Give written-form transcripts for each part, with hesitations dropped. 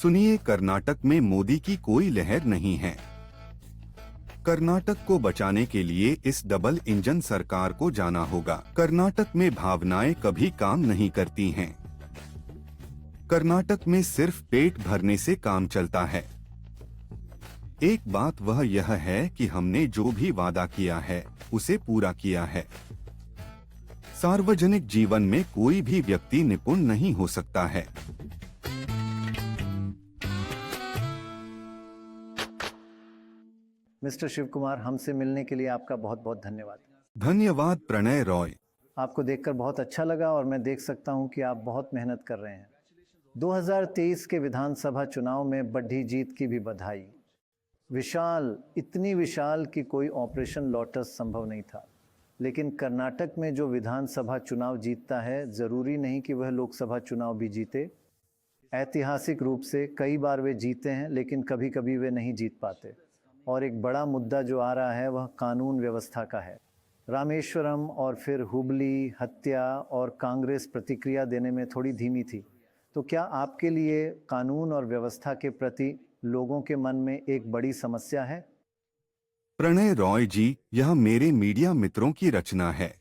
सुनिए, कर्नाटक में मोदी की कोई लहर नहीं है। कर्नाटक को बचाने के लिए इस डबल इंजन सरकार को जाना होगा। कर्नाटक में भावनाएं कभी काम नहीं करती हैं। कर्नाटक में सिर्फ पेट भरने से काम चलता है। एक बात वह यह है कि हमने जो भी वादा किया है उसे पूरा किया है। सार्वजनिक जीवन में कोई भी व्यक्ति निपुण नहीं हो सकता है। मिस्टर शिव कुमार, हमसे मिलने के लिए आपका बहुत बहुत धन्यवाद। धन्यवाद प्रणय रॉय। आपको देखकर बहुत अच्छा लगा और मैं देख सकता हूं कि आप बहुत मेहनत कर रहे हैं। 2023 के विधानसभा चुनाव में बढ़ी जीत की भी बधाई। विशाल, इतनी विशाल कि कोई ऑपरेशन लोटस संभव नहीं था। लेकिन कर्नाटक में जो विधानसभा चुनाव जीतता है, ज़रूरी नहीं कि वह लोकसभा चुनाव भी जीते। ऐतिहासिक रूप से कई बार वे जीते हैं, लेकिन कभी कभी वे नहीं जीत पाते। और एक बड़ा मुद्दा जो आ रहा है वह कानून व्यवस्था का है। रामेश्वरम और फिर हुबली हत्या और कांग्रेस प्रतिक्रिया देने में थोड़ी धीमी थी। तो क्या आपके लिए कानून और व्यवस्था के प्रति लोगों के मन में एक बड़ी समस्या है? प्रणय रॉय जी, यह मेरे मीडिया मित्रों की रचना है।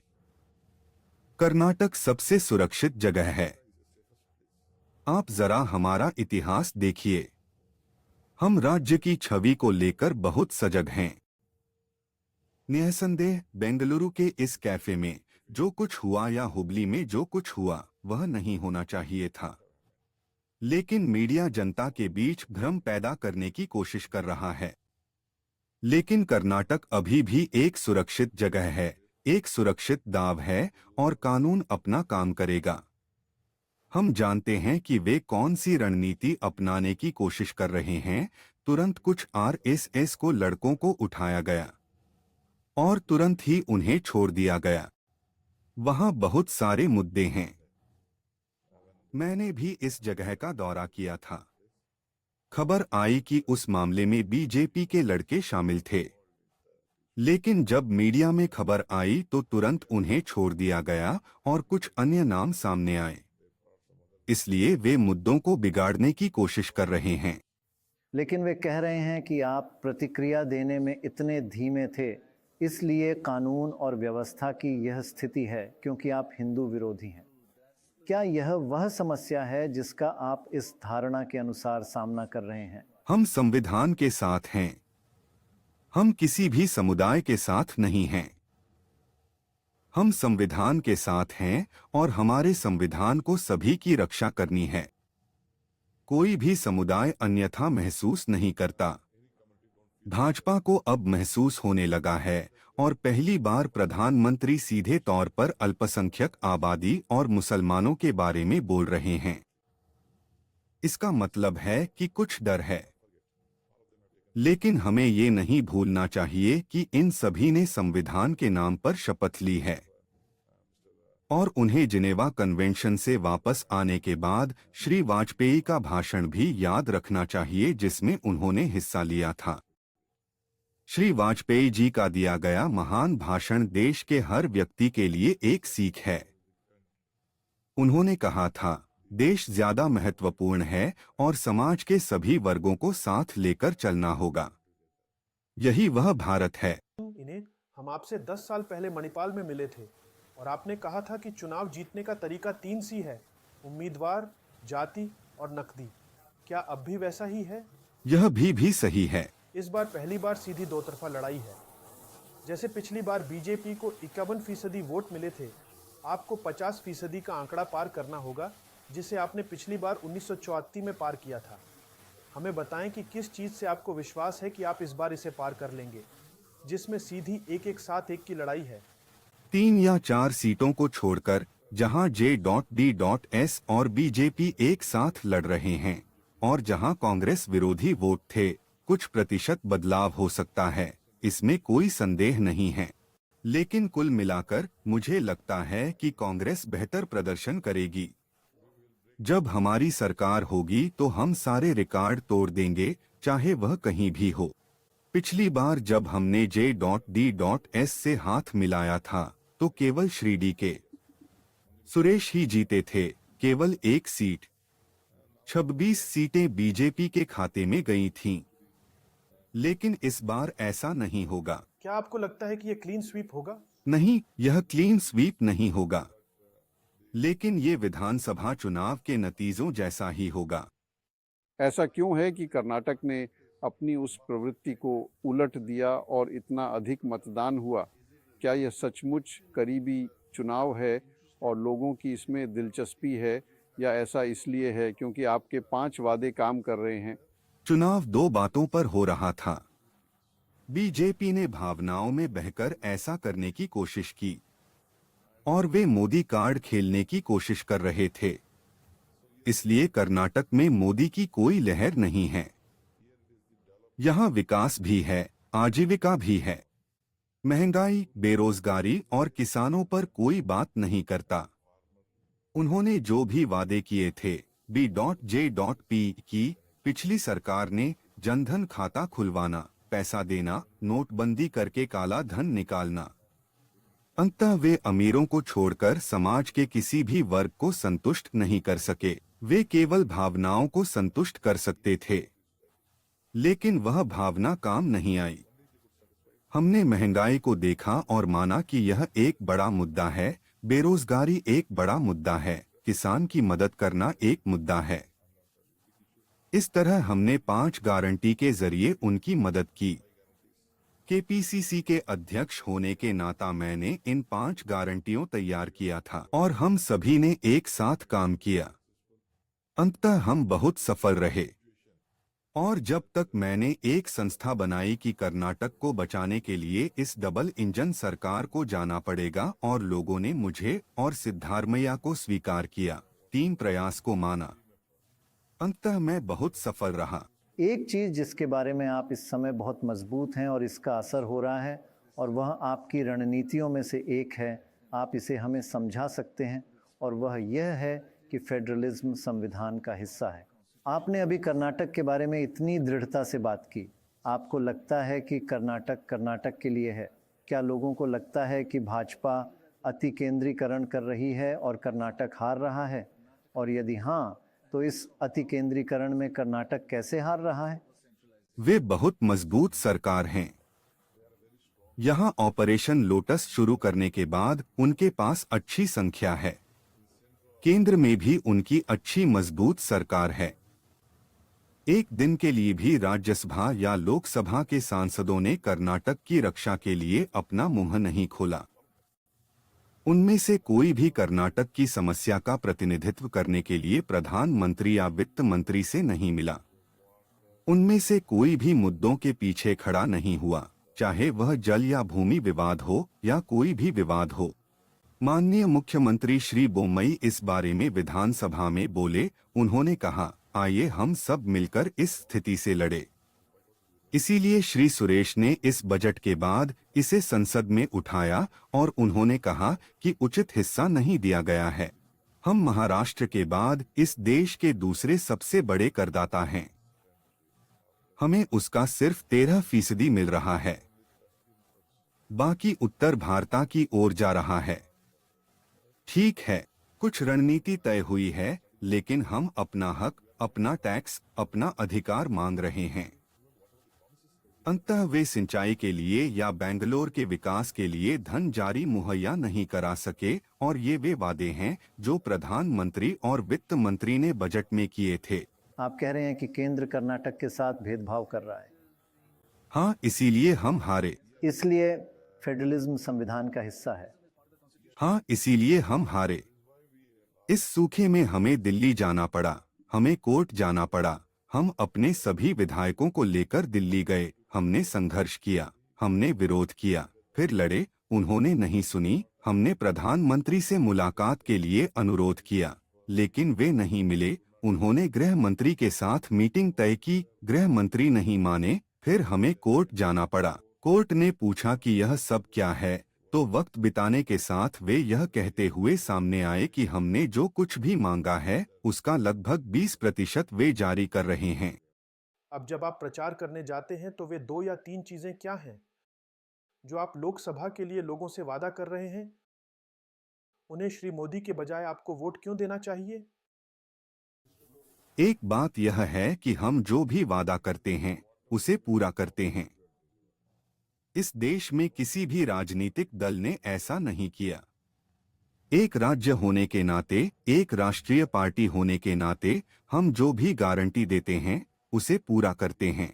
कर्नाटक सबसे सुरक्षित जगह है। आप जरा हमारा इतिहास देखिए। हम राज्य की छवि को लेकर बहुत सजग हैं। निसंदेह बेंगलुरु के इस कैफे में जो कुछ हुआ या हुबली में जो कुछ हुआ वह नहीं होना चाहिए था। लेकिन मीडिया जनता के बीच भ्रम पैदा करने की कोशिश कर रहा है। लेकिन कर्नाटक अभी भी एक सुरक्षित जगह है, एक सुरक्षित दाव है और कानून अपना काम करेगा। हम जानते हैं कि वे कौन सी रणनीति अपनाने की कोशिश कर रहे हैं। तुरंत कुछ आरएसएस को लड़कों को उठाया गया और तुरंत ही उन्हें छोड़ दिया गया। वहां बहुत सारे मुद्दे हैं। मैंने भी इस जगह का दौरा किया था। खबर आई कि उस मामले में बीजेपी के लड़के शामिल थे। लेकिन जब मीडिया में खबर आई तो तुरंत उन्हें छोड़ दिया गया और कुछ अन्य नाम सामने आए। इसलिए वे मुद्दों को बिगाड़ने की कोशिश कर रहे हैं। लेकिन वे कह रहे हैं कि आप प्रतिक्रिया देने में इतने धीमे थे, इसलिए कानून और व्यवस्था की यह स्थिति है क्योंकि आप हिंदू विरोधी हैं। क्या यह वह समस्या है जिसका आप इस धारणा के अनुसार सामना कर रहे हैं? हम संविधान के साथ हैं। हम किसी भी समुदाय के साथ नहीं हैं। हम संविधान के साथ हैं और हमारे संविधान को सभी की रक्षा करनी है। कोई भी समुदाय अन्यथा महसूस नहीं करता। भाजपा को अब महसूस होने लगा है और पहली बार प्रधानमंत्री सीधे तौर पर अल्पसंख्यक आबादी और मुसलमानों के बारे में बोल रहे हैं। इसका मतलब है कि कुछ डर है। लेकिन हमें ये नहीं भूलना चाहिए कि इन सभी ने संविधान के नाम पर शपथ ली है और उन्हें जिनेवा कन्वेंशन से वापस आने के बाद श्री वाजपेयी का भाषण भी याद रखना चाहिए जिसमें उन्होंने हिस्सा लिया था। श्री वाजपेयी जी का दिया गया महान भाषण देश के हर व्यक्ति के लिए एक सीख है। उन्होंने कहा था, देश ज्यादा महत्वपूर्ण है और समाज के सभी वर्गों को साथ लेकर चलना होगा। यही वह भारत है। इन्हें हम आपसे 10 साल पहले मणिपाल में मिले थे और आपने कहा था कि चुनाव जीतने का तरीका 3 सी है: उम्मीदवार, जाति और नकदी। क्या अब भी वैसा ही है? यह भी सही है। इस बार पहली बार सीधी दो तरफा लड़ाई है। जैसे पिछली बार बीजेपी को 51% वोट मिले थे, आपको 50% का आंकड़ा पार करना होगा जिसे आपने पिछली बार 1984 में पार किया था। हमें बताएं कि किस चीज़ से आपको विश्वास है कि आप इस बार इसे पार कर लेंगे, जिसमें सीधी एक साथ एक की लड़ाई है। 3 या 4 सीटों को छोड़कर जहां J.D.S और बीजेपी एक साथ लड़ रहे हैं और जहां कांग्रेस विरोधी वोट थे, कुछ प्रतिशत बदलाव हो सकता है, इसमें कोई संदेह नहीं है। लेकिन कुल मिलाकर मुझे लगता है कि कांग्रेस बेहतर प्रदर्शन करेगी। जब हमारी सरकार होगी तो हम सारे रिकॉर्ड तोड़ देंगे, चाहे वह कहीं भी हो। पिछली बार जब हमने J.D.S से हाथ मिलाया था तो केवल श्री के सुरेश ही जीते थे, केवल एक सीट। 26 सीटें बीजेपी के खाते में गई थीं। लेकिन इस बार ऐसा नहीं होगा। क्या आपको लगता है कि यह क्लीन स्वीप होगा? नहीं, यह क्लीन स्वीप नहीं होगा, लेकिन ये विधानसभा चुनाव के नतीजों जैसा ही होगा। ऐसा क्यों है कि कर्नाटक ने अपनी उस प्रवृत्ति को उलट दिया और इतना अधिक मतदान हुआ? क्या यह सचमुच करीबी चुनाव है और लोगों की इसमें दिलचस्पी है, या ऐसा इसलिए है क्योंकि आपके 5 वादे काम कर रहे हैं? चुनाव दो बातों पर हो रहा था। बीजेपी ने भावनाओं में बहकर ऐसा करने की कोशिश की और वे मोदी कार्ड खेलने की कोशिश कर रहे थे। इसलिए कर्नाटक में मोदी की कोई लहर नहीं है। यहाँ विकास भी है, आजीविका भी है। महंगाई, बेरोजगारी और किसानों पर कोई बात नहीं करता। उन्होंने जो भी वादे किए थे B.J.P की पिछली सरकार ने जनधन खाता खुलवाना, पैसा देना, नोटबंदी करके काला धन निकालना। अंततः वे अमीरों को छोड़कर समाज के किसी भी वर्ग को संतुष्ट नहीं कर सके। वे केवल भावनाओं को संतुष्ट कर सकते थे, लेकिन वह भावना काम नहीं आई। हमने महंगाई को देखा और माना कि यह एक बड़ा मुद्दा है, बेरोजगारी एक बड़ा मुद्दा है, किसान की मदद करना एक मुद्दा है। इस तरह हमने 5 गारंटी के जरिए उनकी मदद की। केपीसीसी के अध्यक्ष होने के नाता मैंने इन 5 गारंटियों तैयार किया था और हम सभी ने एक साथ काम किया। अंततः हम बहुत सफल रहे। और जब तक मैंने एक संस्था बनाई कि कर्नाटक को बचाने के लिए इस डबल इंजन सरकार को जाना पड़ेगा, और लोगों ने मुझे और सिद्धारमैया को स्वीकार किया, टीम प्रयास को माना, अंततः मैं बहुत सफल रहा। एक चीज़ जिसके बारे में आप इस समय बहुत मजबूत हैं और इसका असर हो रहा है, और वह आपकी रणनीतियों में से एक है, आप इसे हमें समझा सकते हैं, और वह यह है कि फेडरलिज्म संविधान का हिस्सा है। आपने अभी कर्नाटक के बारे में इतनी दृढ़ता से बात की। आपको लगता है कि कर्नाटक कर्नाटक के लिए है? क्या लोगों को लगता है कि भाजपा अति केंद्रीकरण कर रही है और कर्नाटक हार रहा है? और यदि हाँ, तो इस अति केंद्रीकरण में कर्नाटक कैसे हार रहा है? वे बहुत मजबूत सरकार हैं। यहाँ ऑपरेशन लोटस शुरू करने के बाद उनके पास अच्छी संख्या है। केंद्र में भी उनकी अच्छी मजबूत सरकार है। एक दिन के लिए भी राज्यसभा या लोकसभा के सांसदों ने कर्नाटक की रक्षा के लिए अपना मुंह नहीं खोला। उनमें से कोई भी कर्नाटक की समस्या का प्रतिनिधित्व करने के लिए प्रधानमंत्री या वित्त मंत्री से नहीं मिला। उनमें से कोई भी मुद्दों के पीछे खड़ा नहीं हुआ, चाहे वह जल या भूमि विवाद हो या कोई भी विवाद हो। माननीय मुख्यमंत्री श्री बोम्मई इस बारे में विधानसभा में बोले। उन्होंने कहा, आइए हम सब मिलकर इस स्थिति से लड़े। इसीलिए श्री सुरेश ने इस बजट के बाद इसे संसद में उठाया और उन्होंने कहा कि उचित हिस्सा नहीं दिया गया है। हम महाराष्ट्र के बाद इस देश के दूसरे सबसे बड़े करदाता हैं। हमें उसका सिर्फ 13% मिल रहा है। बाकी उत्तर भारत की ओर जा रहा है। ठीक है, कुछ रणनीति तय हुई है, लेकिन हम अपना हक, अपना टैक्स, अपना अधिकार मांग रहे हैं। अंततः वे सिंचाई के लिए या बेंगलोर के विकास के लिए धन जारी मुहैया नहीं करा सके, और ये वे वादे हैं जो प्रधानमंत्री और वित्त मंत्री ने बजट में किए थे। आप कह रहे हैं कि केंद्र कर्नाटक के साथ भेदभाव कर रहा है। हाँ, इसीलिए हम हारे। इसलिए फेडरलिज्म संविधान का हिस्सा है। हाँ, इसीलिए हम हारे। इस सूखे में हमें दिल्ली जाना पड़ा, हमें कोर्ट जाना पड़ा। हम अपने सभी विधायकों को लेकर दिल्ली गए। हमने संघर्ष किया, हमने विरोध किया, फिर लड़े। उन्होंने नहीं सुनी। हमने प्रधानमंत्री से मुलाकात के लिए अनुरोध किया, लेकिन वे नहीं मिले। उन्होंने गृह मंत्री के साथ मीटिंग तय की, गृह मंत्री नहीं माने। फिर हमें कोर्ट जाना पड़ा। कोर्ट ने पूछा कि यह सब क्या है, तो वक्त बिताने के साथ वे यह कहते हुए सामने आए कि हमने जो कुछ भी मांगा है उसका लगभग 20% वे जारी कर रहे हैं। अब जब आप प्रचार करने जाते हैं तो वे 2 या 3 चीजें क्या हैं जो आप लोकसभा के लिए लोगों से वादा कर रहे हैं? उन्हें श्री मोदी के बजाय आपको वोट क्यों देना चाहिए? एक बात यह है कि हम जो भी वादा करते हैं उसे पूरा करते हैं। इस देश में किसी भी राजनीतिक दल ने ऐसा नहीं किया। एक राज्य होने के नाते, एक राष्ट्रीय पार्टी होने के नाते हम जो भी गारंटी देते हैं उसे पूरा करते हैं।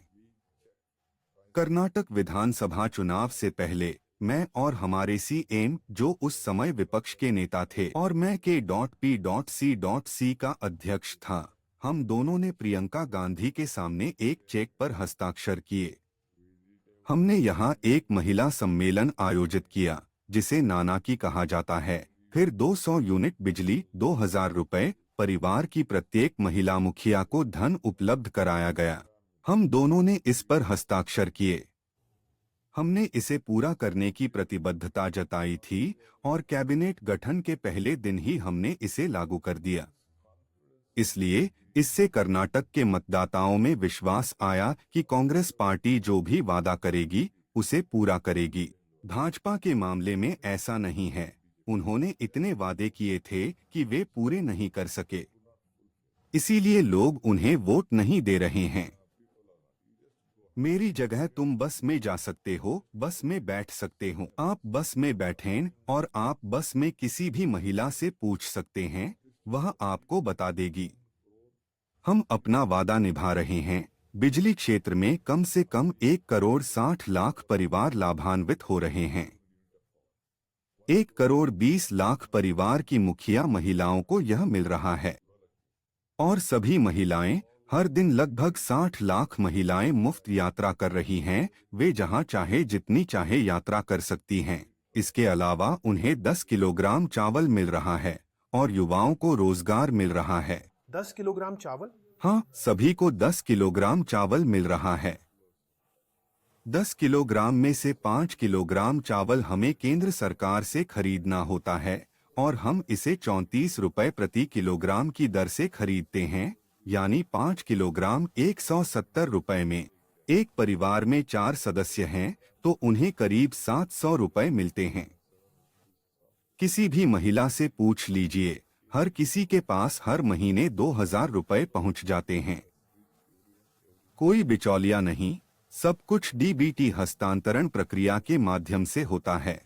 कर्नाटक विधानसभा चुनाव से पहले मैं और हमारे सीएम, जो उस समय विपक्ष के नेता थे, और मैं K.P.C.C का अध्यक्ष था, हम दोनों ने प्रियंका गांधी के सामने एक चेक पर हस्ताक्षर किए। हमने यहाँ एक महिला सम्मेलन आयोजित किया जिसे नानाकी कहा जाता है। फिर 200 यूनिट बिजली, 2000 रुपए परिवार की प्रत्येक महिला मुखिया को धन उपलब्ध कराया गया। हम दोनों ने इस पर हस्ताक्षर किए। हमने इसे पूरा करने की प्रतिबद्धता जताई थी और कैबिनेट गठन के पहले दिन ही हमने इसे लागू कर दिया। इसलिए इससे कर्नाटक के मतदाताओं में विश्वास आया कि कांग्रेस पार्टी जो भी वादा करेगी उसे पूरा करेगी। भाजपा के मामले में ऐसा नहीं है। उन्होंने इतने वादे किए थे कि वे पूरे नहीं कर सके, इसीलिए लोग उन्हें वोट नहीं दे रहे हैं। मेरी जगह तुम बस में जा सकते हो, बस में बैठ सकते हो। आप बस में बैठें और आप बस में किसी भी महिला से पूछ सकते हैं, वह आपको बता देगी। हम अपना वादा निभा रहे हैं। बिजली क्षेत्र में कम से कम 1,60,00,000 परिवार लाभान्वित हो रहे हैं। 1,20,00,000 परिवार की मुखिया महिलाओं को यह मिल रहा है और सभी महिलाएं, हर दिन लगभग 60 लाख महिलाएं मुफ्त यात्रा कर रही हैं। वे जहां चाहे जितनी चाहे यात्रा कर सकती हैं। इसके अलावा उन्हें 10 किलोग्राम चावल मिल रहा है और युवाओं को रोजगार मिल रहा है। 10 किलोग्राम चावल? हाँ, सभी को 10 किलोग्राम चावल मिल रहा है। 10 किलोग्राम में से 5 किलोग्राम चावल हमें केंद्र सरकार से खरीदना होता है और हम इसे 34 रुपए प्रति किलोग्राम की दर से खरीदते हैं, यानी 5 किलोग्राम 170 रुपए में। एक परिवार में 4 सदस्य हैं तो उन्हें करीब 700 रुपए मिलते हैं। किसी भी महिला से पूछ लीजिए, हर किसी के पास हर महीने 2000 रुपए पहुंच जाते हैं। कोई बिचौलिया नहीं, सब कुछ डीबीटी हस्तांतरण प्रक्रिया के माध्यम से होता है।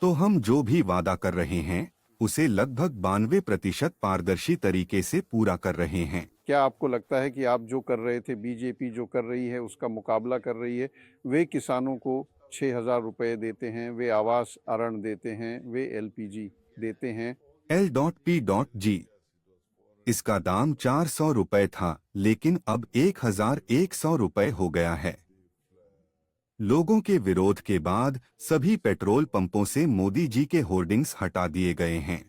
तो हम जो भी वादा कर रहे हैं उसे लगभग 92% पारदर्शी तरीके से पूरा कर रहे हैं। क्या आपको लगता है कि आप जो कर रहे थे, बीजेपी जो कर रही है उसका मुकाबला कर रही है? वे किसानों को 6,000 रुपए देते हैं, वे आवास अरण देते हैं, वे एलपीजी देते हैं। L.P.G इसका दाम 400 रुपए था, लेकिन अब 1,100 रुपए हो गया है। लोगों के विरोध के बाद सभी पेट्रोल पंपों से मोदी जी के होर्डिंग्स हटा दिए गए हैं।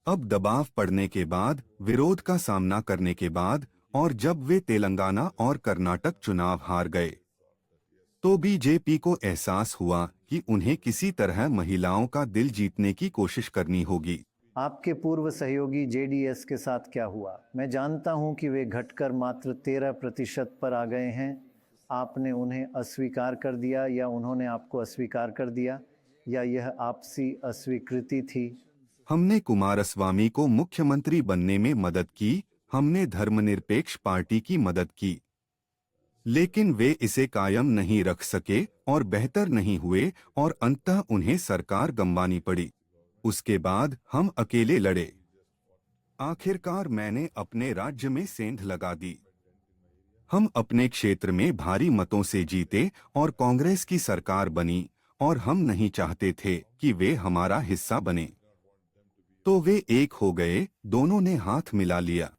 अब दबाव पड़ने के बाद, विरोध का सामना करने के बाद और जब वे तेलंगाना और कर्नाटक चुनाव हार गए, तो बीजेपी को एहसास हुआ कि उन्हें किसी तरह महिलाओं का दिल जीतने की कोशिश करनी होगी। आपके पूर्व सहयोगी जेडीएस के साथ क्या हुआ? मैं जानता हूं कि वे घटकर मात्र 13% पर आ गए हैं। आपने उन्हें अस्वीकार कर दिया या उन्होंने आपको अस्वीकार कर दिया, या यह आपसी अस्वीकृति थी? हमने कुमारस्वामी को मुख्यमंत्री बनने में मदद की, हमने धर्मनिरपेक्ष पार्टी की मदद की, लेकिन वे इसे कायम नहीं रख सके और बेहतर नहीं हुए और अंततः उन्हें सरकार गंवानी पड़ी। उसके बाद हम अकेले लड़े। आखिरकार मैंने अपने राज्य में सेंध लगा दी। हम अपने क्षेत्र में भारी मतों से जीते और कांग्रेस की सरकार बनी और हम नहीं चाहते थे कि वे हमारा हिस्सा बने। तो वे एक हो गए, दोनों ने हाथ मिला लिया।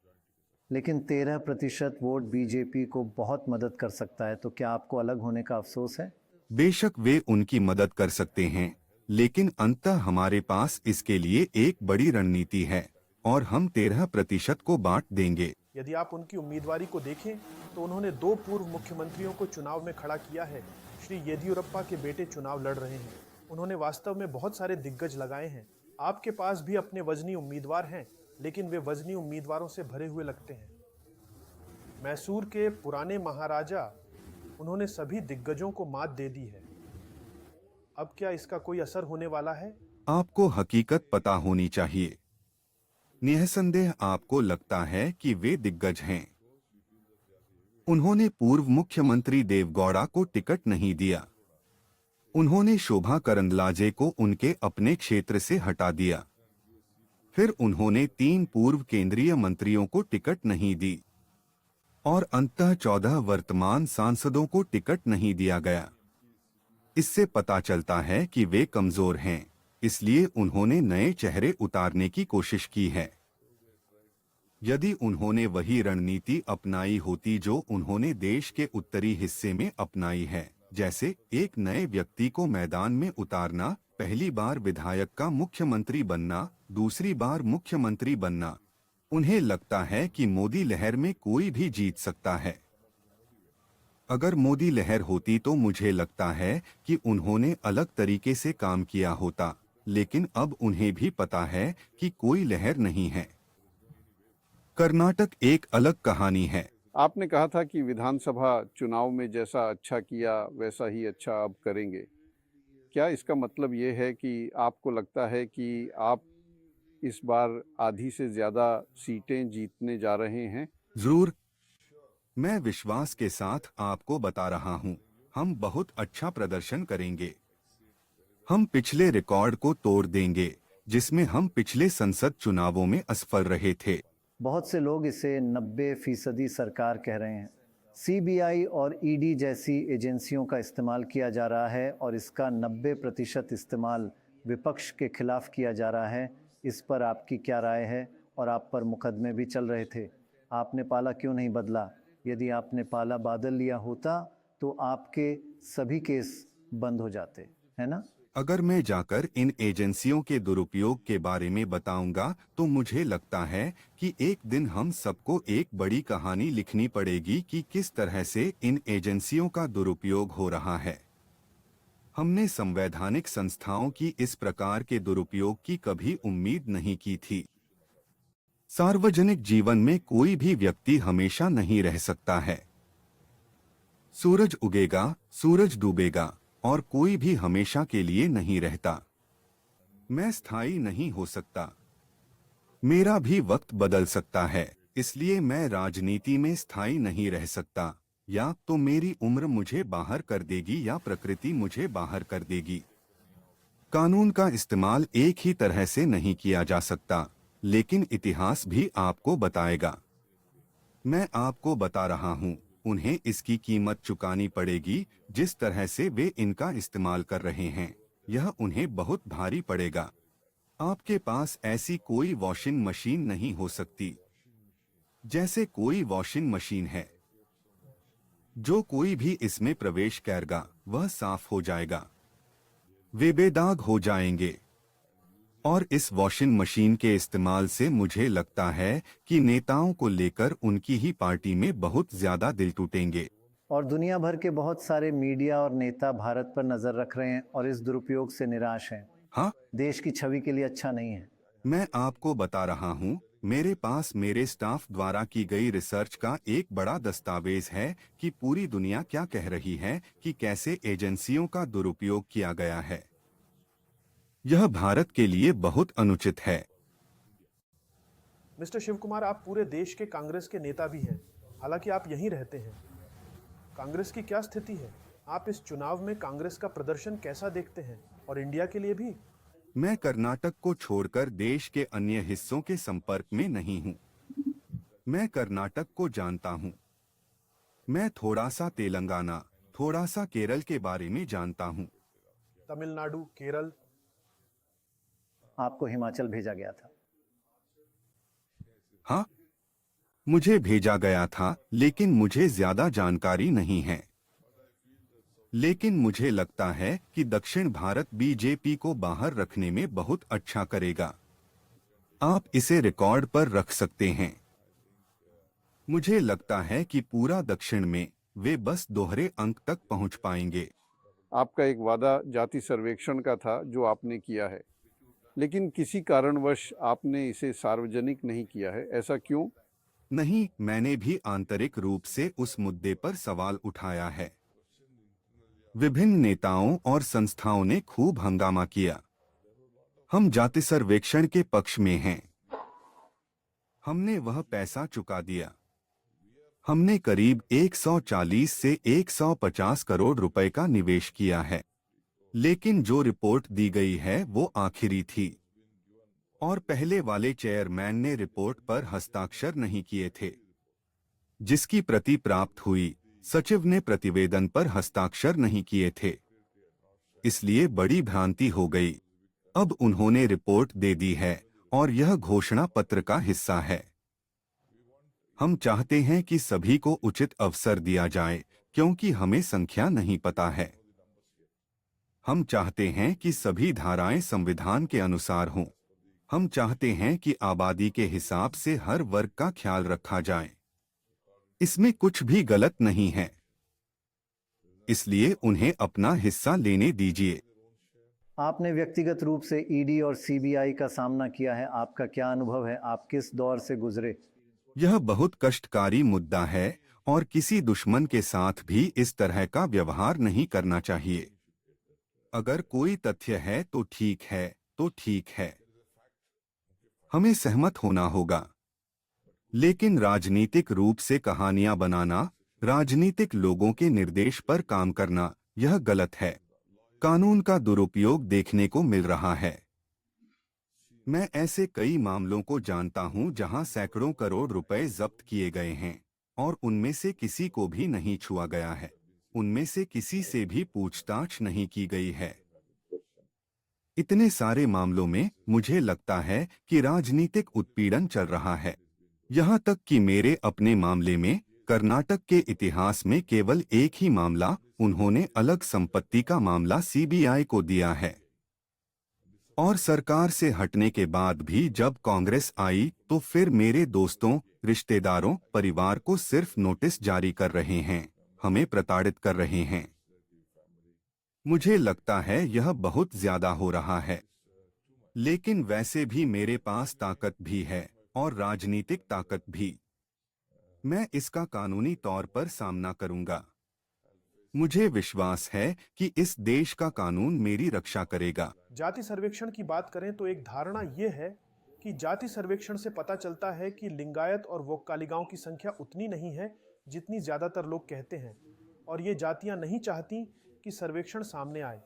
लेकिन 13% वोट बीजेपी को बहुत मदद कर सकता है, तो क्या आपको अलग होने का अफसोस है? बेशक वे उनकी मदद कर सकते हैं, लेकिन अंततः हमारे पास इसके लिए एक बड़ी रणनीति है और हम 13% को बांट देंगे। यदि आप उनकी उम्मीदवारी को देखें तो उन्होंने 2 पूर्व मुख्यमंत्रियों को चुनाव में खड़ा किया है। श्री येदियुरप्पा के बेटे चुनाव लड़ रहे हैं। उन्होंने वास्तव में बहुत सारे दिग्गज लगाए हैं। आपके पास भी अपने वजनी उम्मीदवार हैं, लेकिन वे वजनी उम्मीदवारों से भरे हुए लगते हैं। मैसूर के पुराने महाराजा, उन्होंने सभी दिग्गजों को मात दे दी है। अब क्या इसका कोई असर होने वाला है? आपको हकीकत पता होनी चाहिए। निसंदेह आपको लगता है कि वे दिग्गज हैं। उन्होंने पूर्व मुख्यमंत्री देवगौड़ा को टिकट नहीं दिया। उन्होंने शोभा करंदलाजे को उनके अपने क्षेत्र से हटा दिया। फिर उन्होंने 3 पूर्व केंद्रीय मंत्रियों को टिकट नहीं दी और अंततः 14 वर्तमान सांसदों को टिकट नहीं दिया गया। इससे पता चलता है कि वे कमजोर हैं, इसलिए उन्होंने नए चेहरे उतारने की कोशिश की है। यदि उन्होंने वही रणनीति अपनाई होती जो उन्होंने देश के उत्तरी हिस्से में अपनाई है, जैसे एक नए व्यक्ति को मैदान में उतारना, पहली बार विधायक का मुख्यमंत्री बनना, दूसरी बार मुख्यमंत्री बनना, उन्हें लगता है कि मोदी लहर में कोई भी जीत सकता है। अगर मोदी लहर होती तो मुझे लगता है कि उन्होंने अलग तरीके से काम किया होता, लेकिन अब उन्हें भी पता है कि कोई लहर नहीं है। कर्नाटक एक अलग कहानी है। आपने कहा था कि विधानसभा चुनाव में जैसा अच्छा किया वैसा ही अच्छा अब करेंगे। क्या इसका मतलब ये है कि आपको लगता है कि आप इस बार आधी से ज़्यादा सीटें जीतने जा रहे हैं? जरूर, मैं विश्वास के साथ आपको बता रहा हूं, हम बहुत अच्छा प्रदर्शन करेंगे। हम पिछले रिकॉर्ड को तोड़ देंगे, जिसमें हम पिछले संसद चुनावों में असफल रहे थे। बहुत से लोग इसे 90% सरकार कह रहे हैं। सीबीआई और ईडी जैसी एजेंसियों का इस्तेमाल किया जा रहा है और इसका 90% इस्तेमाल विपक्ष के खिलाफ किया जा रहा है। इस पर आपकी क्या राय है? और आप पर मुकदमे भी चल रहे थे, आपने पाला क्यों नहीं बदला? यदि आपने पाला बदल लिया होता तो आपके सभी केस बंद हो जाते, है ना? अगर मैं जाकर इन एजेंसियों के दुरुपयोग के बारे में बताऊंगा तो मुझे लगता है कि एक दिन हम सबको एक बड़ी कहानी लिखनी पड़ेगी कि किस तरह से इन एजेंसियों का दुरुपयोग हो रहा है। हमने संवैधानिक संस्थाओं की इस प्रकार के दुरुपयोग की कभी उम्मीद नहीं की थी। सार्वजनिक जीवन में कोई भी व्यक्ति हमेशा नहीं रह सकता है। सूरज उगेगा, सूरज डूबेगा, और कोई भी हमेशा के लिए नहीं रहता। मैं स्थायी नहीं हो सकता। मेरा भी वक्त बदल सकता है, इसलिए मैं राजनीति में स्थायी नहीं रह सकता। या तो मेरी उम्र मुझे बाहर कर देगी या प्रकृति मुझे बाहर कर देगी। कानून का इस्तेमाल एक ही तरह से नहीं किया जा सकता, लेकिन इतिहास भी आपको बताएगा। मैं आपको बता रहा हूं, उन्हें इसकी कीमत चुकानी पड़ेगी। जिस तरह से वे इनका इस्तेमाल कर रहे हैं, यह उन्हें बहुत भारी पड़ेगा। आपके पास ऐसी कोई वॉशिंग मशीन नहीं हो सकती जैसे कोई वॉशिंग मशीन है। जो कोई भी इसमें प्रवेश करेगा वह साफ हो जाएगा, वे बेदाग हो जाएंगे। और इस वॉशिंग मशीन के इस्तेमाल से मुझे लगता है कि नेताओं को लेकर उनकी ही पार्टी में बहुत ज्यादा दिल टूटेंगे। और दुनिया भर के बहुत सारे मीडिया और नेता भारत पर नजर रख रहे हैं और इस दुरुपयोग से निराश हैं। हाँ, देश की छवि के लिए अच्छा नहीं है। मैं आपको बता रहा हूँ, मेरे पास मेरे स्टाफ द्वारा की गई रिसर्च का एक बड़ा दस्तावेज है कि पूरी दुनिया क्या कह रही है कि कैसे एजेंसियों का दुरुपयोग किया गया है। यह भारत के लिए बहुत अनुचित है। मिस्टर शिव कुमार, आप पूरे देश के कांग्रेस के नेता भी हैं, हालांकि आप यहीं रहते हैं। कांग्रेस की क्या स्थिति है? आप इस चुनाव में कांग्रेस का प्रदर्शन कैसा देखते हैं, और इंडिया के लिए भी? मैं कर्नाटक को छोड़कर देश के अन्य हिस्सों के संपर्क में नहीं हूँ। मैं कर्नाटक को जानता हूँ। मैं थोड़ा सा तेलंगाना, थोड़ा सा केरल के बारे में जानता हूँ। तमिलनाडु, केरल? आपको हिमाचल भेजा गया था। हाँ, मुझे भेजा गया था, लेकिन मुझे ज्यादा जानकारी नहीं है। लेकिन मुझे लगता है कि दक्षिण भारत बीजेपी को बाहर रखने में बहुत अच्छा करेगा। आप इसे रिकॉर्ड पर रख सकते हैं। मुझे लगता है कि पूरा दक्षिण में वे बस दोहरे अंक तक पहुंच पाएंगे। आपका एक वादा जाति सर्वेक्षण का था जो आपने किया है, लेकिन किसी कारणवश आपने इसे सार्वजनिक नहीं किया है, ऐसा क्यों? नहीं, मैंने भी आंतरिक रूप से उस मुद्दे पर सवाल उठाया है। विभिन्न नेताओं और संस्थाओं ने खूब हंगामा किया। हम जाति सर्वेक्षण के पक्ष में हैं। हमने वह पैसा चुका दिया। हमने करीब 140 से 150 करोड़ रुपए का निवेश किया है, लेकिन जो रिपोर्ट दी गई है वो आखिरी थी और पहले वाले चेयरमैन ने रिपोर्ट पर हस्ताक्षर नहीं किए थे। जिसकी प्रति प्राप्त हुई, सचिव ने प्रतिवेदन पर हस्ताक्षर नहीं किए थे, इसलिए बड़ी भ्रांति हो गई। अब उन्होंने रिपोर्ट दे दी है और यह घोषणा पत्र का हिस्सा है। हम चाहते हैं कि सभी को उचित अवसर दिया जाए, क्योंकि हमें संख्या नहीं पता है। हम चाहते हैं कि सभी धाराएं संविधान के अनुसार हों। हम चाहते हैं कि आबादी के हिसाब से हर वर्ग का ख्याल रखा जाए। इसमें कुछ भी गलत नहीं है, इसलिए उन्हें अपना हिस्सा लेने दीजिए। आपने व्यक्तिगत रूप से ईडी और सीबीआई का सामना किया है, आपका क्या अनुभव है? आप किस दौर से गुजरे? यह बहुत कष्टकारी मुद्दा है और किसी दुश्मन के साथ भी इस तरह का व्यवहार नहीं करना चाहिए। अगर कोई तथ्य है तो ठीक है, तो ठीक है, हमें सहमत होना होगा। लेकिन राजनीतिक रूप से कहानियां बनाना, राजनीतिक लोगों के निर्देश पर काम करना, यह गलत है। कानून का दुरुपयोग देखने को मिल रहा है। मैं ऐसे कई मामलों को जानता हूं जहां सैकड़ों करोड़ रुपए जब्त किए गए हैं और उनमें से किसी को भी नहीं छुआ गया है। उनमें से किसी से भी पूछताछ नहीं की गई है। इतने सारे मामलों में मुझे लगता है कि राजनीतिक उत्पीड़न चल रहा है। यहाँ तक कि मेरे अपने मामले में कर्नाटक के इतिहास में केवल एक ही मामला, उन्होंने अलग संपत्ति का मामला सीबीआई को दिया है और सरकार से हटने के बाद भी जब कांग्रेस आई तो फिर मेरे दोस्तों, रिश्तेदारों, परिवार को सिर्फ नोटिस जारी कर रहे हैं, हमें प्रताड़ित कर रहे हैं। मुझे लगता है यह बहुत ज्यादा हो रहा है, लेकिन वैसे भी मेरे पास ताकत भी है और राजनीतिक ताकत भी। मैं इसका कानूनी तौर पर सामना करूंगा। मुझे विश्वास है कि इस देश का कानून मेरी रक्षा करेगा। जाति सर्वेक्षण की बात करें तो एक धारणा यह है कि जाति सर्वेक्षण से पता चलता है कि लिंगायत और वोक्कालिगाओं की संख्या उतनी नहीं है जितनी ज्यादातर लोग कहते हैं, और ये जातियां नहीं चाहती कि सर्वेक्षण सामने आए।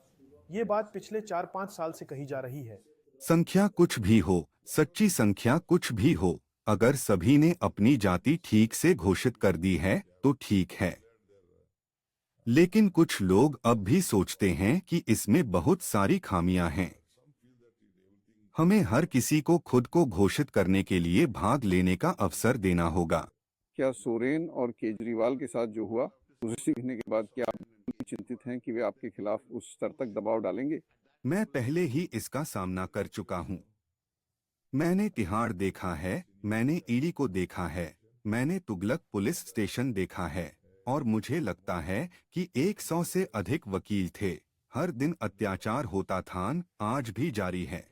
ये बात पिछले 4-5 साल से कही जा रही है। संख्या कुछ भी हो, सच्ची संख्या कुछ भी हो, अगर सभी ने अपनी जाति ठीक से घोषित कर दी है तो ठीक है। लेकिन कुछ लोग अब भी सोचते हैं कि इसमें बहुत सारी खामियां हैं। हमें हर किसी को खुद को घोषित करने के लिए भाग लेने का अवसर देना होगा। क्या सोरेन और केजरीवाल के साथ जो हुआ उसे सीखने के बाद क्या आप चिंतित हैं कि वे आपके खिलाफ उस स्तर तक दबाव डालेंगे? मैं पहले ही इसका सामना कर चुका हूं। मैंने तिहाड़ देखा है, मैंने ईडी को देखा है, मैंने तुगलक पुलिस स्टेशन देखा है और मुझे लगता है कि 100 से अधिक वकील थे। हर दिन अत्याचार होता था, आज भी जारी है।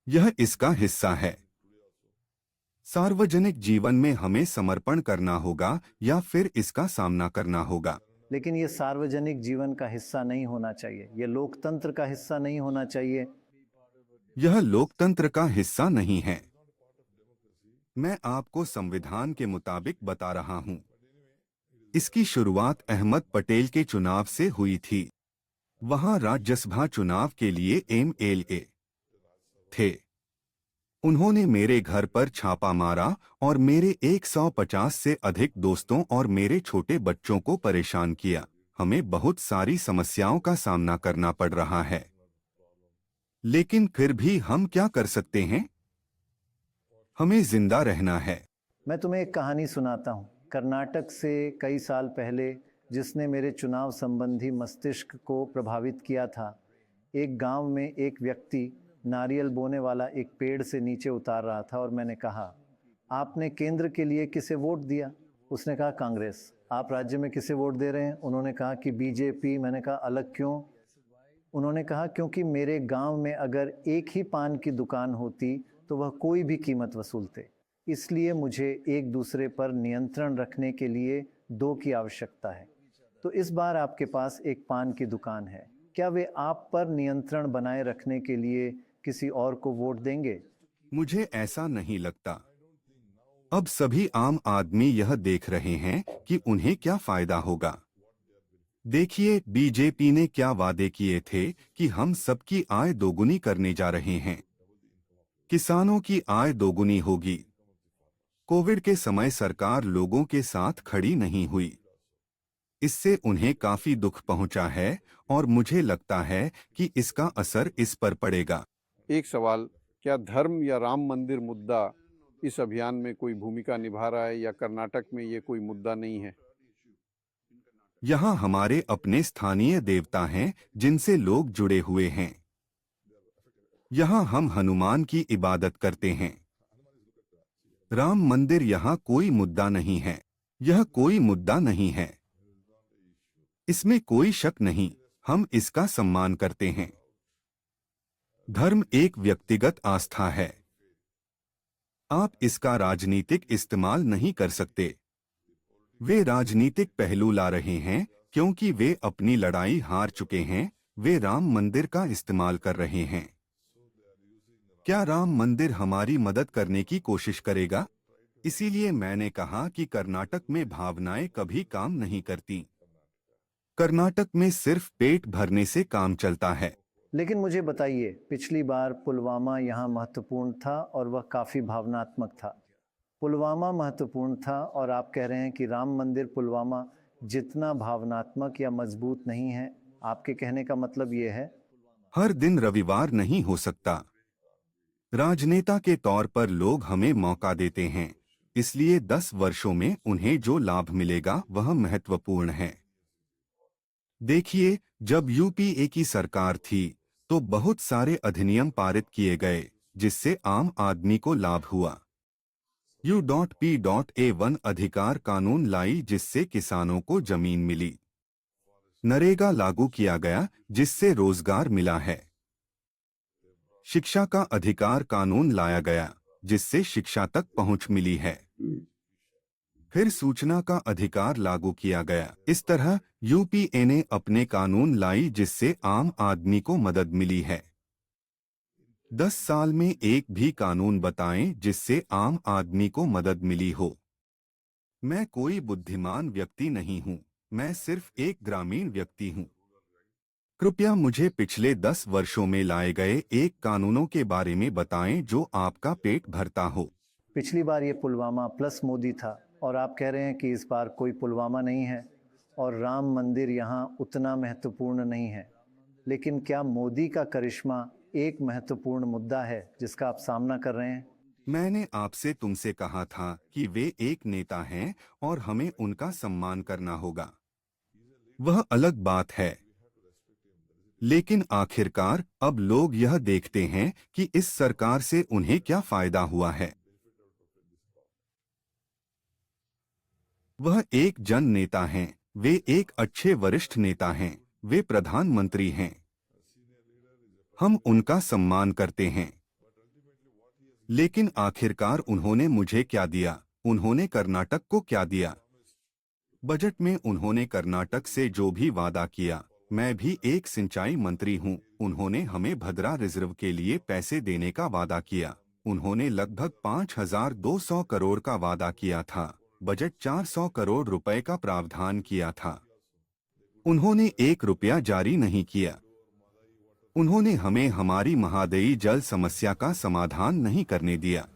यह इसका हिस्सा है। सार्वजनिक जीवन में हमें समर्पण करना होगा या फिर इसका सामना करना होगा। लेकिन ये सार्वजनिक जीवन का हिस्सा नहीं होना चाहिए, ये लोकतंत्र का हिस्सा नहीं होना चाहिए। यह लोकतंत्र का हिस्सा नहीं है। मैं आपको संविधान के मुताबिक बता रहा हूं। इसकी शुरुआत अहमद पटेल के चुनाव से हुई थी। वहां राज्यसभा चुनाव के लिए एमएलए थे। उन्होंने मेरे घर पर छापा मारा और मेरे 150 से अधिक दोस्तों और मेरे छोटे बच्चों को परेशान किया। हमें बहुत सारी समस्याओं का सामना करना पड़ रहा है, लेकिन फिर भी हम क्या कर सकते हैं? हमें जिंदा रहना है। मैं तुम्हें एक कहानी सुनाता हूँ, कर्नाटक से कई साल पहले, जिसने मेरे चुनाव संबंधी मस्तिष्क को प्रभावित किया था। एक गांव में एक व्यक्ति नारियल बोने वाला एक पेड़ से नीचे उतार रहा था और मैंने कहा, आपने केंद्र के लिए किसे वोट दिया? उसने कहा, कांग्रेस। आप राज्य में किसे वोट दे रहे हैं? उन्होंने कहा कि बीजेपी। मैंने कहा, अलग क्यों? उन्होंने कहा, क्योंकि मेरे गांव में अगर एक ही पान की दुकान होती तो वह कोई भी कीमत वसूलते, इसलिए मुझे एक दूसरे पर नियंत्रण रखने के लिए दो की आवश्यकता है। तो इस बार आपके पास एक पान की दुकान है, क्या वे आप पर नियंत्रण बनाए रखने के लिए किसी और को वोट देंगे? मुझे ऐसा नहीं लगता। अब सभी आम आदमी यह देख रहे हैं कि उन्हें क्या फायदा होगा। देखिए, बीजेपी ने क्या वादे किए थे कि हम सबकी आय दोगुनी करने जा रहे हैं। किसानों की आय दोगुनी होगी। कोविड के समय सरकार लोगों के साथ खड़ी नहीं हुई। इससे उन्हें काफी दुख पहुंचा है और मुझे लगता है कि इसका असर इस पर पड़ेगा। एक सवाल, क्या धर्म या राम मंदिर मुद्दा इस अभियान में कोई भूमिका निभा रहा है या कर्नाटक में ये कोई मुद्दा नहीं है? यहाँ हमारे अपने स्थानीय देवता हैं जिनसे लोग जुड़े हुए हैं। यहाँ हम हनुमान की इबादत करते हैं। राम मंदिर यहाँ कोई मुद्दा नहीं है। यह कोई मुद्दा नहीं है। इसमें कोई शक नहीं, हम इसका सम्मान करते हैं। धर्म एक व्यक्तिगत आस्था है। आप इसका राजनीतिक इस्तेमाल नहीं कर सकते। वे राजनीतिक पहलू ला रहे हैं क्योंकि वे अपनी लड़ाई हार चुके हैं। वे राम मंदिर का इस्तेमाल कर रहे हैं। क्या राम मंदिर हमारी मदद करने की कोशिश करेगा? इसीलिए मैंने कहा कि कर्नाटक में भावनाएं कभी काम नहीं करती। कर्नाटक में सिर्फ पेट भरने से काम चलता है। लेकिन मुझे बताइए, पिछली बार पुलवामा यहाँ महत्वपूर्ण था और वह काफ़ी भावनात्मक था। पुलवामा महत्वपूर्ण था और आप कह रहे हैं कि राम मंदिर पुलवामा जितना भावनात्मक या मजबूत नहीं है। आपके कहने का मतलब ये है? हर दिन रविवार नहीं हो सकता। राजनेता के तौर पर लोग हमें मौका देते हैं, इसलिए 10 वर्षों में उन्हें जो लाभ मिलेगा वह महत्वपूर्ण है। देखिए, जब यूपीए की सरकार थी तो बहुत सारे अधिनियम पारित किए गए जिससे आम आदमी को लाभ हुआ। U.P.A1 अधिकार कानून लाई जिससे किसानों को जमीन मिली। नरेगा लागू किया गया जिससे रोजगार मिला है। शिक्षा का अधिकार कानून लाया गया जिससे शिक्षा तक पहुंच मिली है। फिर सूचना का अधिकार लागू किया गया। इस तरह यूपीए ने अपने कानून लाई जिससे आम आदमी को मदद मिली है। 10 साल में एक भी कानून बताएं जिससे आम आदमी को मदद मिली हो। मैं कोई बुद्धिमान व्यक्ति नहीं हूं, मैं सिर्फ एक ग्रामीण व्यक्ति हूं। कृपया मुझे पिछले 10 वर्षों में लाए गए एक कानूनों के बारे में बताएं जो आपका पेट भरता हो। पिछली बार ये पुलवामा प्लस मोदी था और आप कह रहे हैं कि इस बार कोई पुलवामा नहीं है और राम मंदिर यहाँ उतना महत्वपूर्ण नहीं है। लेकिन क्या मोदी का करिश्मा एक महत्वपूर्ण मुद्दा है जिसका आप सामना कर रहे हैं? मैंने आपसे तुमसे कहा था कि वे एक नेता हैं और हमें उनका सम्मान करना होगा। वह अलग बात है। लेकिन आखिरकार अब लोग यह देखते हैं कि इस सरकार से उन्हें क्या फायदा हुआ है। वह एक जन नेता हैं, वे एक अच्छे वरिष्ठ नेता हैं, वे प्रधानमंत्री हैं। हम उनका सम्मान करते हैं। लेकिन आखिरकार उन्होंने मुझे क्या दिया? उन्होंने कर्नाटक को क्या दिया? बजट में उन्होंने कर्नाटक से जो भी वादा किया, मैं भी एक सिंचाई मंत्री हूं। उन्होंने हमें भद्रा रिजर्व के लिए पैसे देने का वादा किया। उन्होंने लगभग 5200 करोड़ का वादा किया था। बजट 400 करोड़ रुपए का प्रावधान किया था। उन्होंने 1 रुपया जारी नहीं किया। उन्होंने हमें हमारी महादायी जल समस्या का समाधान नहीं करने दिया।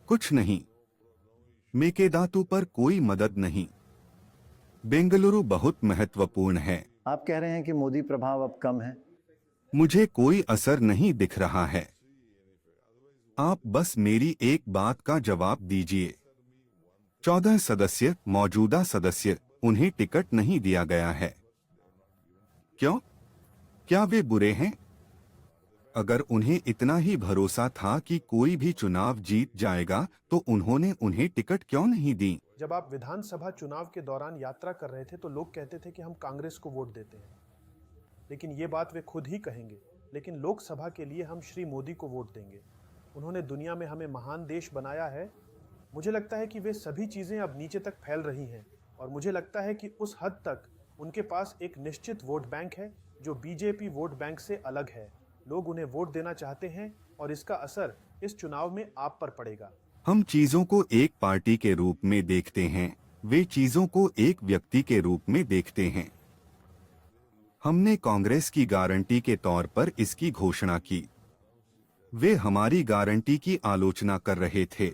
कुछ नहीं। मेकेदातु पर कोई मदद नहीं। बेंगलुरु बहुत महत्वपूर्ण है। आप कह रहे हैं कि मोदी प्रभाव अब कम है। मुझे कोई असर नहीं दिख रहा है। आप बस मेरी एक बात का जवाब दीजिए। 14 सदस्य मौजूदा सदस्य, उन्हें टिकट नहीं दिया गया है। क्यों? क्या वे बुरे हैं? अगर उन्हें इतना ही भरोसा था कि कोई भी चुनाव जीत जाएगा तो उन्होंने उन्हें टिकट क्यों नहीं दी? जब आप विधानसभा चुनाव के दौरान यात्रा कर रहे थे तो लोग कहते थे कि हम कांग्रेस को वोट देते हैं, लेकिन ये बात वे खुद ही कहेंगे। लेकिन लोकसभा के लिए हम श्री मोदी को वोट देंगे। उन्होंने दुनिया में हमें महान देश बनाया है। मुझे लगता है कि वे सभी चीज़ें अब नीचे तक फैल रही हैं और मुझे लगता है कि उस हद तक उनके पास एक निश्चित वोट बैंक है जो बीजेपी वोट बैंक से अलग है। लोग उन्हें वोट देना चाहते हैं और इसका असर इस चुनाव में आप पर पड़ेगा। हम चीजों को एक पार्टी के रूप में देखते हैं, वे चीजों को एक व्यक्ति के रूप में देखते हैं। हमने कांग्रेस की गारंटी के तौर पर इसकी घोषणा की। वे हमारी गारंटी की आलोचना कर रहे थे।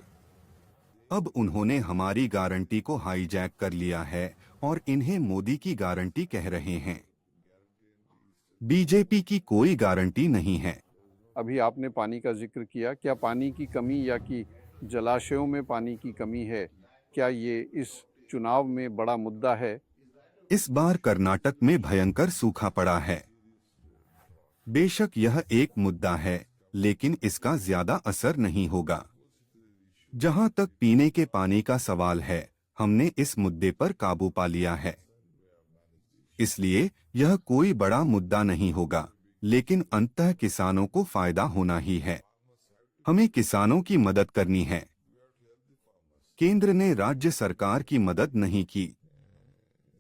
अब उन्होंने हमारी गारंटी को हाईजैक कर लिया है और इन्हें मोदी की गारंटी कह रहे हैं। बीजेपी की कोई गारंटी नहीं है। अभी आपने पानी का जिक्र किया, क्या पानी की कमी या कि जलाशयों में पानी की कमी है, क्या ये इस चुनाव में बड़ा मुद्दा है? इस बार कर्नाटक में भयंकर सूखा पड़ा है। बेशक यह एक मुद्दा है, लेकिन इसका ज्यादा असर नहीं होगा। जहां तक पीने के पानी का सवाल है, हमने इस मुद्दे पर काबू पा लिया है। इसलिए यह कोई बड़ा मुद्दा नहीं होगा, लेकिन अंततः किसानों को फायदा होना ही है। हमें किसानों की मदद करनी है। केंद्र ने राज्य सरकार की मदद नहीं की।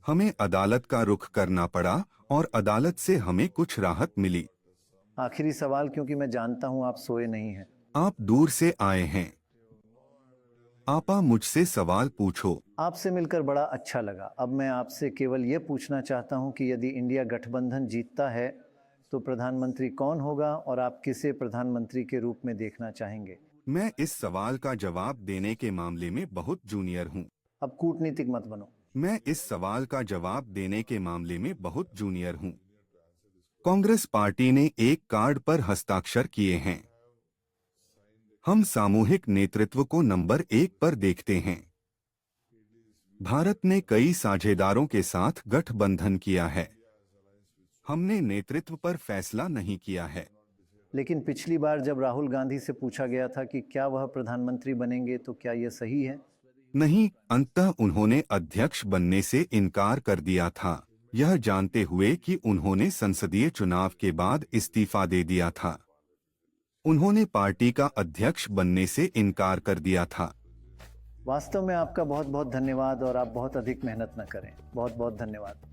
हमें अदालत का रुख करना पड़ा और अदालत से हमें कुछ राहत मिली। आखिरी सवाल, क्योंकि मैं जानता हूं आप सोए नहीं हैं। आप दूर से आए हैं। आपा मुझसे सवाल पूछो। आपसे मिलकर बड़ा अच्छा लगा। अब मैं आपसे केवल ये पूछना चाहता हूं कि यदि इंडिया गठबंधन जीतता है तो प्रधानमंत्री कौन होगा और आप किसे प्रधानमंत्री के रूप में देखना चाहेंगे? मैं इस सवाल का जवाब देने के मामले में बहुत जूनियर हूँ। अब कूटनीतिक मत बनो। मैं इस सवाल का जवाब देने के मामले में बहुत जूनियर हूँ। कांग्रेस पार्टी ने एक कार्ड पर हस्ताक्षर किए हैं। हम सामूहिक नेतृत्व को नंबर 1 पर देखते हैं। भारत ने कई साझेदारों के साथ गठबंधन किया है। हमने नेतृत्व पर फैसला नहीं किया है। लेकिन पिछली बार जब राहुल गांधी से पूछा गया था कि क्या वह प्रधानमंत्री बनेंगे, तो क्या यह सही है? नहीं, अंततः उन्होंने अध्यक्ष बनने से इनकार कर दिया था, यह जानते हुए कि उन्होंने संसदीय चुनाव के बाद इस्तीफा दे दिया था। उन्होंने पार्टी का अध्यक्ष बनने से इनकार कर दिया था। वास्तव में आपका बहुत बहुत धन्यवाद और आप बहुत अधिक मेहनत न करें। बहुत बहुत धन्यवाद।